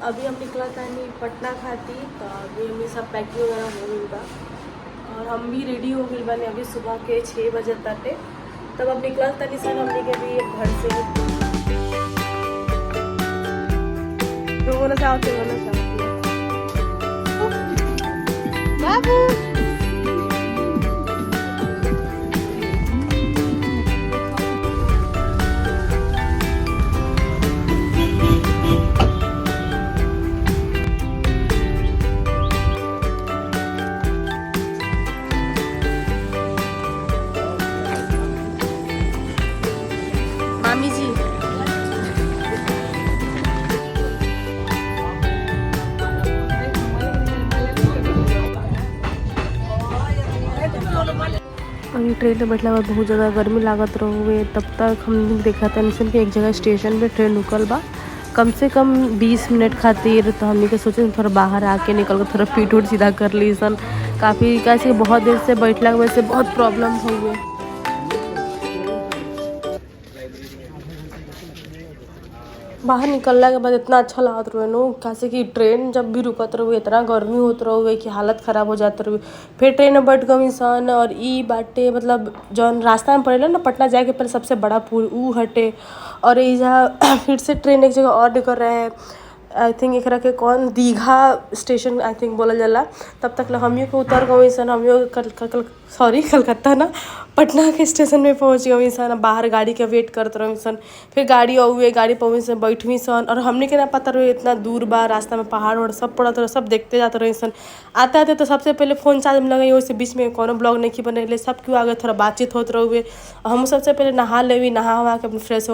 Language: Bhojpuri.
अभी हम निकला था नहीं पटना खाती, तो अभी हमें सब पैकिंग वगैरह हो गई बा और हम भी रेडी हो गई बने। अभी सुबह के 6 बजे तक तब अब निकल तनी सन हमने के भी घर से। तो बोला चाहते बाबू मामी जी अभी ट्रेन में बैठला बाद बहुत ज़्यादा गर्मी लागत रहुए। तब तक हम देखा था निशन के एक जगह स्टेशन पे ट्रेन रुकल बा कम से कम 20 मिनट खातिर। तो हमने के सोचे थोड़ा बाहर आके निकल कर थोड़ा पीठ उठ सीधा कर ली सन। काफ़ी कैसे बहुत देर से बैठला की वजह से बहुत प्रॉब्लम हुई। बाहर निकलने के बाद इतना अच्छा लागत रहे नो, कैसे कि ट्रेन जब भी रुकत रहे इतना गर्मी होत रहे कि हालत ख़राब हो जात रहे। फिर ट्रेन में बैठ गई सन और ई बाटे मतलब जौन रास्ता में पड़ेला ना पटना जाए के पहले सबसे बड़ा पुल ऊ हटे। और जहाँ फिर से ट्रेन एक जगह और निकल रहे हैं, आई थिंक एकरा के कौन दीघा स्टेशन आई थिंक बोला जाला। तब तक हम को उतर गई सन। हम कलकत्ता ना पटना के स्टेशन में पहुँच गई सन। बाहर गाड़ी के वेट करते रही सन। फिर गाड़ी आउए गाड़ी पहुँच से बैठवी सन और हमने के ना पता रहे इतना दूर बा रास्ता में पहाड़ वहाड़ सब पड़त रहे, सब देखते जाते रही सन। आते आते तो सबसे पहले फ़ोन चार्ज में लगे वैसे बीच में कोनो ब्लॉग नहीं की बने सब क्यों आगे थोड़ा बातचीत होते रहुए। हम सबसे पहले नहा लेवी, नहा वहा के अपने फ्रेश